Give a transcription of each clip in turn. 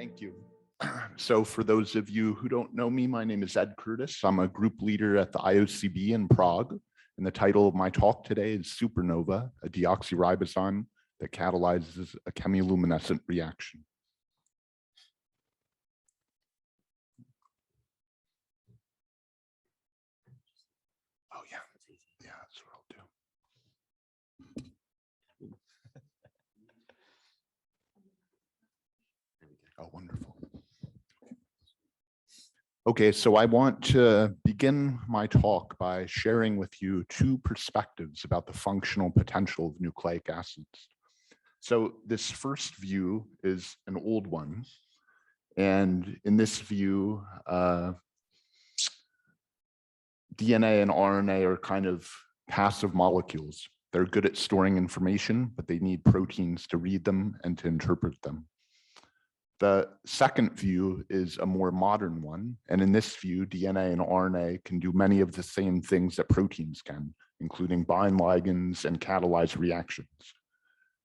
Thank you. So for those of you who don't know me, my name is Ed Curtis. I'm a group leader at the IOCB in Prague. And the title of my talk today is Supernova, a deoxyribozyme that catalyzes a chemiluminescent reaction. Oh yeah, that's what I'll do. Oh, wonderful. Okay, so I want to begin my talk by sharing with you two perspectives about the functional potential of nucleic acids. So this first view is an old one. And in this view, DNA and RNA are kind of passive molecules. They're good at storing information, but they need proteins to read them and to interpret them. The second view is a more modern one. And in this view, DNA and RNA can do many of the same things that proteins can, including bind ligands and catalyze reactions.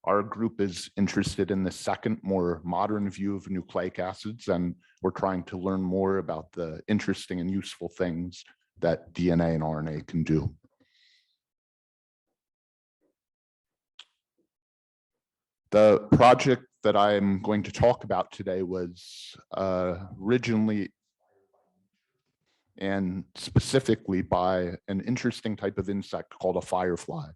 Our group is interested in the second, more modern view of nucleic acids, and we're trying to learn more about the interesting and useful things that DNA and RNA can do. The project that I'm going to talk about today was originally and specifically by an interesting type of insect called a firefly.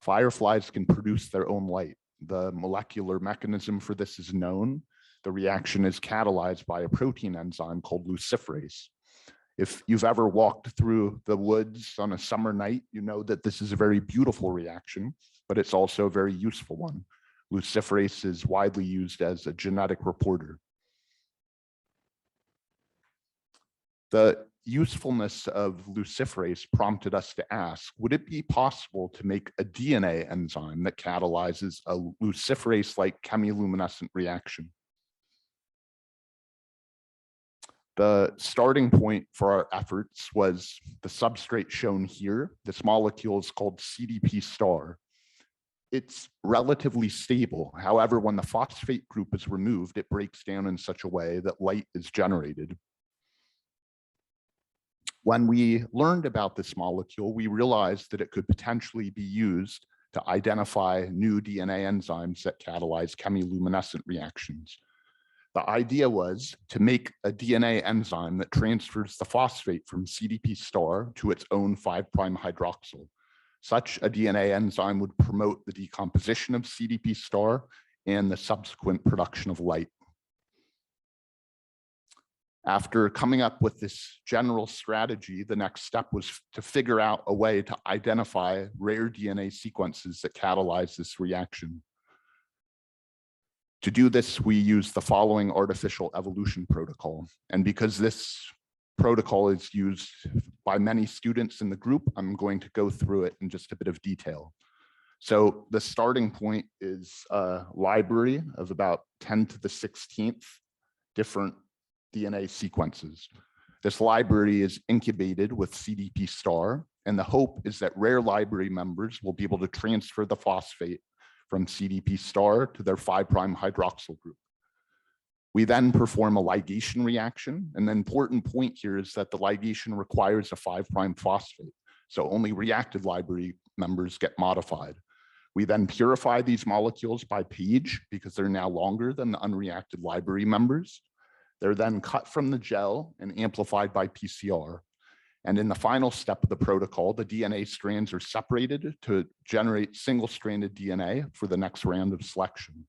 Fireflies can produce their own light. The molecular mechanism for this is known. The reaction is catalyzed by a protein enzyme called luciferase. If you've ever walked through the woods on a summer night, you know that this is a very beautiful reaction, but it's also a very useful one. Luciferase is widely used as a genetic reporter. The usefulness of luciferase prompted us to ask, would it be possible to make a DNA enzyme that catalyzes a luciferase-like chemiluminescent reaction? The starting point for our efforts was the substrate shown here. This molecule is called CDP star. It's relatively stable. However, when the phosphate group is removed, it breaks down in such a way that light is generated. When we learned about this molecule, we realized that it could potentially be used to identify new DNA enzymes that catalyze chemiluminescent reactions. The idea was to make a DNA enzyme that transfers the phosphate from CDP star to its own 5' hydroxyl. Such a DNA enzyme would promote the decomposition of CDP star and the subsequent production of light. After coming up with this general strategy, the next step was to figure out a way to identify rare DNA sequences that catalyze this reaction. To do this, we use the following artificial evolution protocol. And because this protocol is used by many students in the group, I'm going to go through it in just a bit of detail. So the starting point is a library of about 10 to the 16th different DNA sequences. This library is incubated with CDP star, and the hope is that rare library members will be able to transfer the phosphate from CDP star to their 5' hydroxyl group. We then perform a ligation reaction, and the important point here is that the ligation requires a 5' phosphate, so only reactive library members get modified. We then purify these molecules by page because they're now longer than the unreacted library members. They're then cut from the gel and amplified by PCR. And in the final step of the protocol, the DNA strands are separated to generate single-stranded DNA for the next round of selection.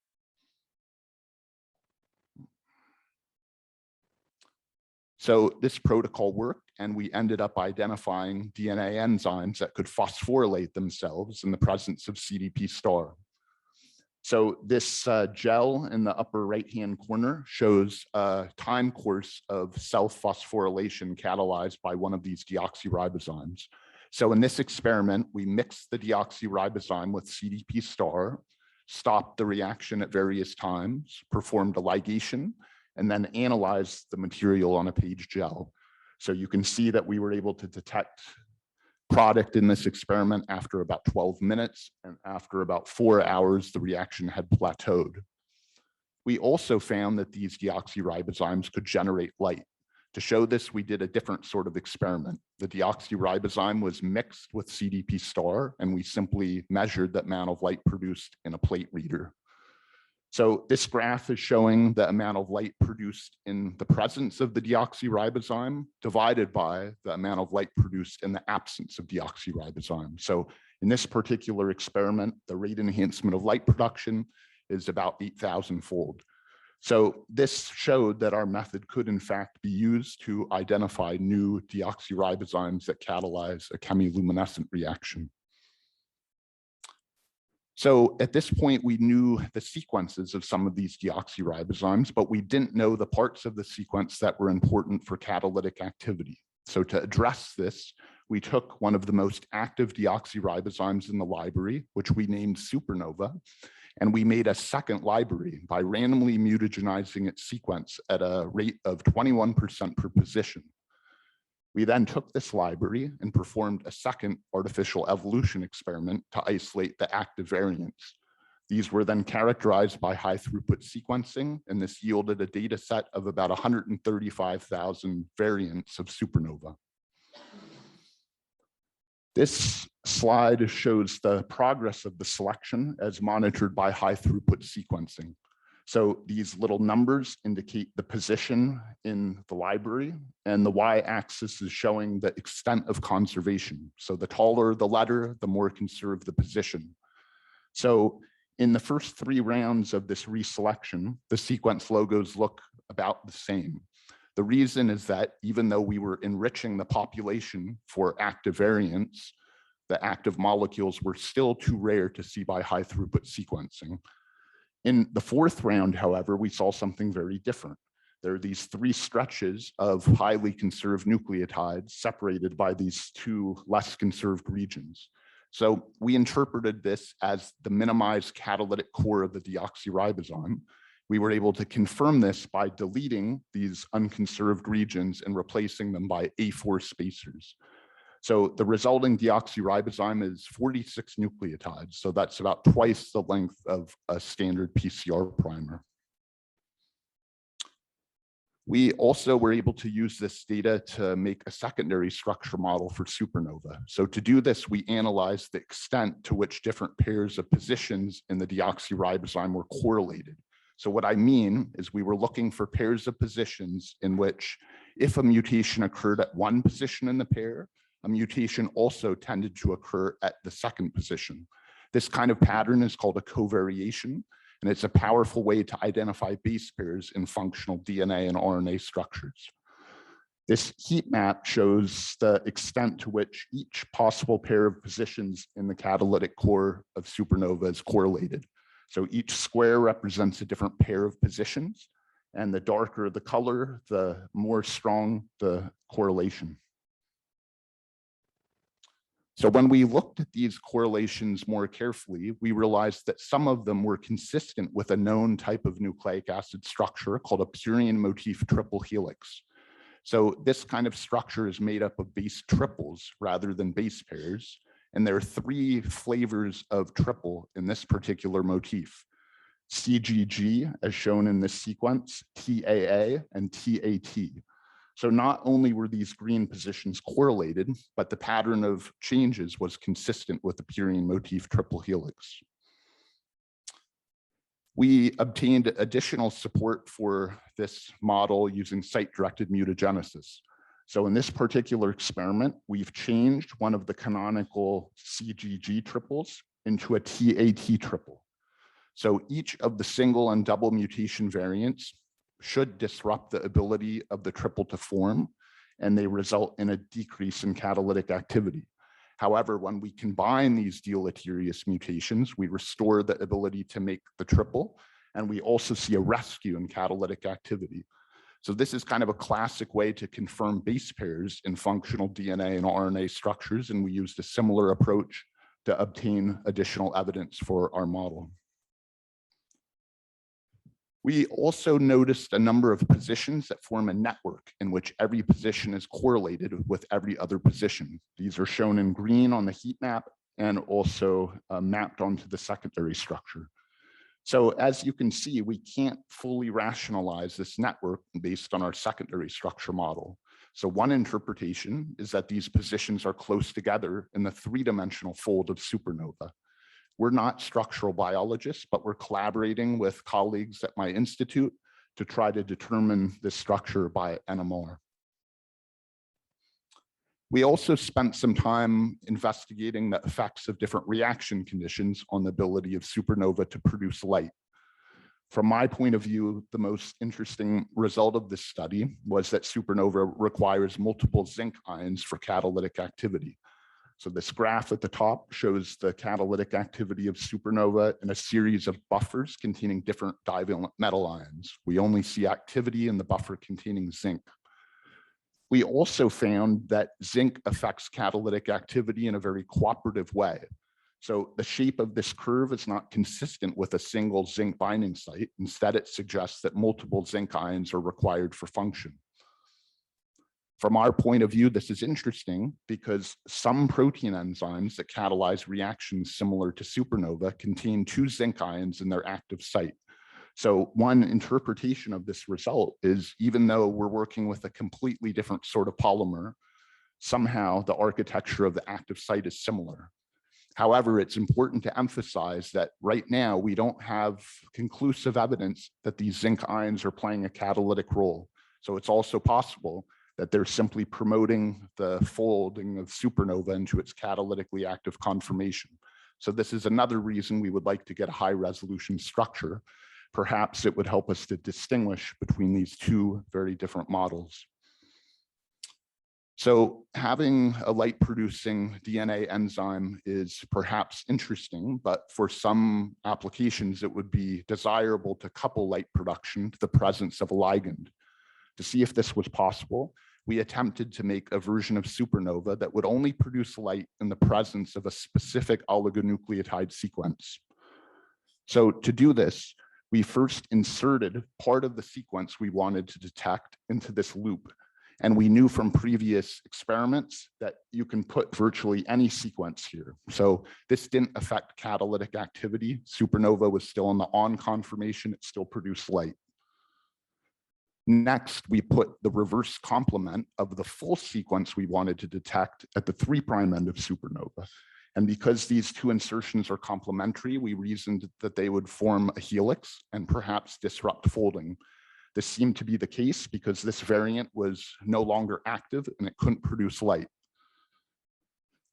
So this protocol worked, and we ended up identifying DNA enzymes that could phosphorylate themselves in the presence of CDP star. So this gel in the upper right-hand corner shows a time course of self-phosphorylation catalyzed by one of these deoxyribozymes. So in this experiment, we mixed the deoxyribozyme with CDP star, stopped the reaction at various times, performed a ligation, and then analyzed the material on a page gel. So you can see that we were able to detect product in this experiment after about 12 minutes, and after about 4 hours, the reaction had plateaued. We also found that these deoxyribozymes could generate light. To show this, we did a different sort of experiment. The deoxyribozyme was mixed with CDP star, and we simply measured the amount of light produced in a plate reader. So this graph is showing the amount of light produced in the presence of the deoxyribozyme divided by the amount of light produced in the absence of deoxyribozyme. So in this particular experiment, the rate enhancement of light production is about 8,000-fold. So this showed that our method could in fact be used to identify new deoxyribozymes that catalyze a chemiluminescent reaction. So at this point, we knew the sequences of some of these deoxyribozymes, but we didn't know the parts of the sequence that were important for catalytic activity. So to address this, we took one of the most active deoxyribozymes in the library, which we named Supernova, and we made a second library by randomly mutagenizing its sequence at a rate of 21% per position. We then took this library and performed a second artificial evolution experiment to isolate the active variants. These were then characterized by high throughput sequencing, and this yielded a data set of about 135,000 variants of supernova. This slide shows the progress of the selection as monitored by high throughput sequencing. So these little numbers indicate the position in the library, and the y-axis is showing the extent of conservation. So the taller the letter, the more conserved the position. So in the first 3 rounds of this reselection, the sequence logos look about the same. The reason is that even though we were enriching the population for active variants, the active molecules were still too rare to see by high throughput sequencing. In the 4th round, however, we saw something very different. There are these 3 stretches of highly conserved nucleotides separated by these 2 less conserved regions. So we interpreted this as the minimized catalytic core of the deoxyribosome. We were able to confirm this by deleting these unconserved regions and replacing them by A4 spacers. So the resulting deoxyribosome is 46 nucleotides. So that's about twice the length of a standard PCR primer. We also were able to use this data to make a secondary structure model for supernova. So to do this, we analyzed the extent to which different pairs of positions in the deoxyribosome were correlated. So what I mean is we were looking for pairs of positions in which, if a mutation occurred at one position in the pair, a mutation also tended to occur at the second position. This kind of pattern is called a covariation, and it's a powerful way to identify base pairs in functional DNA and RNA structures. This heat map shows the extent to which each possible pair of positions in the catalytic core of supernova is correlated. So each square represents a different pair of positions, and the darker the color, the more strong the correlation. So when we looked at these correlations more carefully, we realized that some of them were consistent with a known type of nucleic acid structure called a purine motif triple helix. So this kind of structure is made up of base triples rather than base pairs. And there are 3 flavors of triple in this particular motif: CGG, as shown in this sequence, TAA, and TAT. So not only were these green positions correlated, but the pattern of changes was consistent with the purine motif triple helix. We obtained additional support for this model using site-directed mutagenesis. So in this particular experiment, we've changed one of the canonical CGG triples into a TAT triple. So each of the single and double mutation variants should disrupt the ability of the triple to form, and they result in a decrease in catalytic activity. However, when we combine these deleterious mutations, we restore the ability to make the triple, and we also see a rescue in catalytic activity. So this is kind of a classic way to confirm base pairs in functional DNA and RNA structures, and we used a similar approach to obtain additional evidence for our model. We also noticed a number of positions that form a network in which every position is correlated with every other position. These are shown in green on the heat map and also mapped onto the secondary structure. So as you can see, we can't fully rationalize this network based on our secondary structure model. So one interpretation is that these positions are close together in the three-dimensional fold of supernova. We're not structural biologists, but we're collaborating with colleagues at my institute to try to determine this structure by NMR. We also spent some time investigating the effects of different reaction conditions on the ability of supernova to produce light. From my point of view, the most interesting result of this study was that supernova requires multiple zinc ions for catalytic activity. So this graph at the top shows the catalytic activity of supernova in a series of buffers containing different divalent metal ions. We only see activity in the buffer containing zinc. We also found that zinc affects catalytic activity in a very cooperative way. So the shape of this curve is not consistent with a single zinc binding site. Instead, it suggests that multiple zinc ions are required for function. From our point of view, this is interesting because some protein enzymes that catalyze reactions similar to supernova contain 2 zinc ions in their active site. So one interpretation of this result is, even though we're working with a completely different sort of polymer, somehow the architecture of the active site is similar. However, it's important to emphasize that right now we don't have conclusive evidence that these zinc ions are playing a catalytic role. So it's also possible that they're simply promoting the folding of supernova into its catalytically active conformation. So this is another reason we would like to get a high resolution structure. Perhaps it would help us to distinguish between these two very different models. So having a light-producing DNA enzyme is perhaps interesting, but for some applications, it would be desirable to couple light production to the presence of a ligand. To see if this was possible, we attempted to make a version of supernova that would only produce light in the presence of a specific oligonucleotide sequence. So to do this, we first inserted part of the sequence we wanted to detect into this loop. And we knew from previous experiments that you can put virtually any sequence here. So this didn't affect catalytic activity. Supernova was still in the on conformation, it still produced light. Next, we put the reverse complement of the full sequence we wanted to detect at the 3' end of supernova. And because these two insertions are complementary, we reasoned that they would form a helix and perhaps disrupt folding. This seemed to be the case because this variant was no longer active and it couldn't produce light.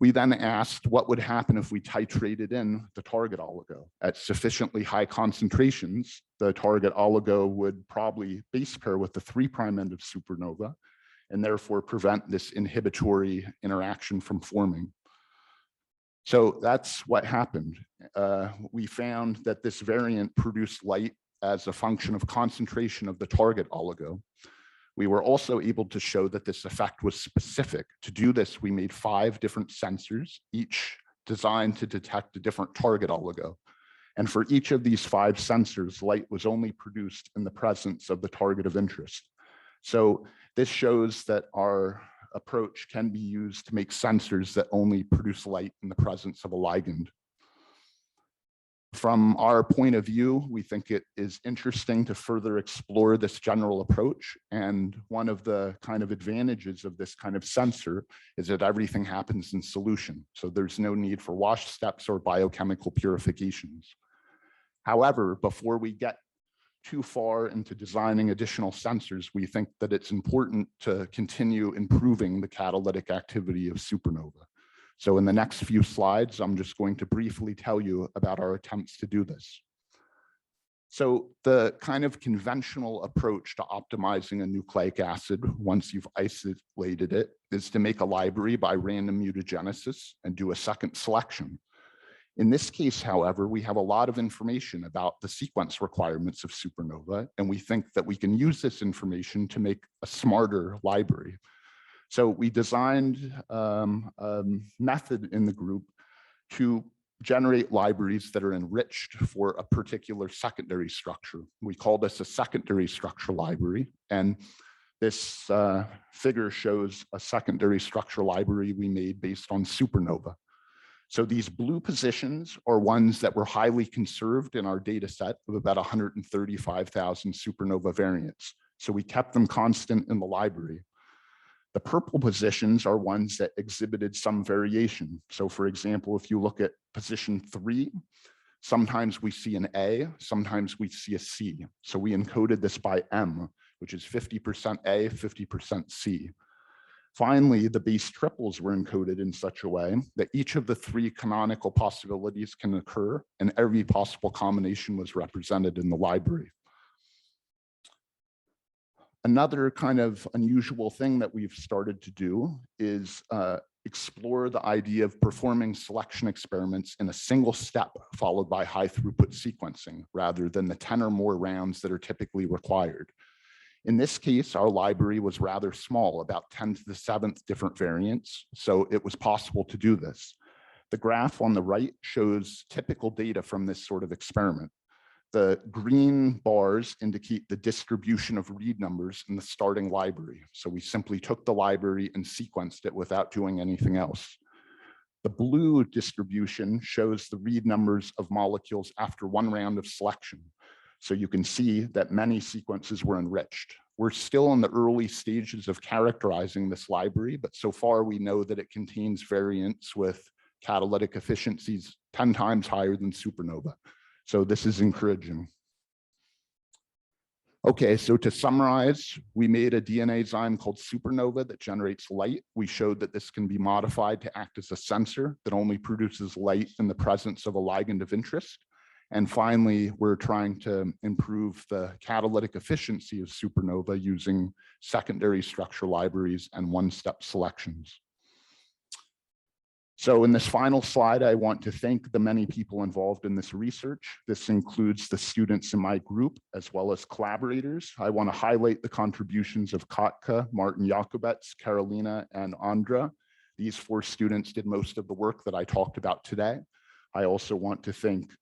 We then asked what would happen if we titrated in the target oligo. At sufficiently high concentrations, the target oligo would probably base pair with the 3' end of supernova and therefore prevent this inhibitory interaction from forming. So that's what happened. We found that this variant produced light as a function of concentration of the target oligo. We were also able to show that this effect was specific. To do this, we made 5 different sensors, each designed to detect a different target oligo. And for each of these 5 sensors, light was only produced in the presence of the target of interest. So this shows that our approach can be used to make sensors that only produce light in the presence of a ligand. From our point of view, we think it is interesting to further explore this general approach. And one of the kind of advantages of this kind of sensor is that everything happens in solution. So there's no need for wash steps or biochemical purifications. However, before we get too far into designing additional sensors, we think that it's important to continue improving the catalytic activity of supernova. So in the next few slides, I'm just going to briefly tell you about our attempts to do this. So the kind of conventional approach to optimizing a nucleic acid, once you've isolated it, is to make a library by random mutagenesis and do a second selection. In this case, however, we have a lot of information about the sequence requirements of supernova, and we think that we can use this information to make a smarter library. So we designed a method in the group to generate libraries that are enriched for a particular secondary structure. We call this a secondary structure library. And this figure shows a secondary structure library we made based on supernova. So these blue positions are ones that were highly conserved in our data set of about 135,000 supernova variants. So we kept them constant in the library. The purple positions are ones that exhibited some variation. So for example, if you look at position 3, sometimes we see an A, sometimes we see a C. So we encoded this by M, which is 50% A, 50% C. Finally, the base triples were encoded in such a way that each of the 3 canonical possibilities can occur, and every possible combination was represented in the library. Another kind of unusual thing that we've started to do is explore the idea of performing selection experiments in a single step followed by high throughput sequencing rather than the 10 or more rounds that are typically required. In this case, our library was rather small, about 10 to the 7th different variants, so it was possible to do this. The graph on the right shows typical data from this sort of experiment. The green bars indicate the distribution of read numbers in the starting library. So we simply took the library and sequenced it without doing anything else. The blue distribution shows the read numbers of molecules after 1 round of selection. So you can see that many sequences were enriched. We're still in the early stages of characterizing this library, but so far we know that it contains variants with catalytic efficiencies 10 times higher than supernova. So this is encouraging. Okay, so to summarize, we made a DNA enzyme called supernova that generates light. We showed that this can be modified to act as a sensor that only produces light in the presence of a ligand of interest. And finally, we're trying to improve the catalytic efficiency of supernova using secondary structure libraries and one-step selections. So in this final slide, I want to thank the many people involved in this research. This includes the students in my group, as well as collaborators. I want to highlight the contributions of Katka, Martin Jakobetz, Carolina, and Andra. These 4 students did most of the work that I talked about today. I also want to thank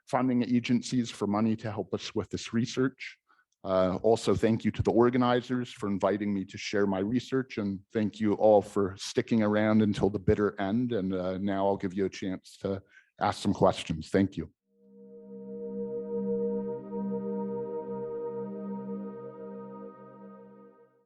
funding agencies for money to help us with this research. Also, thank you to the organizers for inviting me to share my research, and thank you all for sticking around until the bitter end. And now I'll give you a chance to ask some questions. Thank you.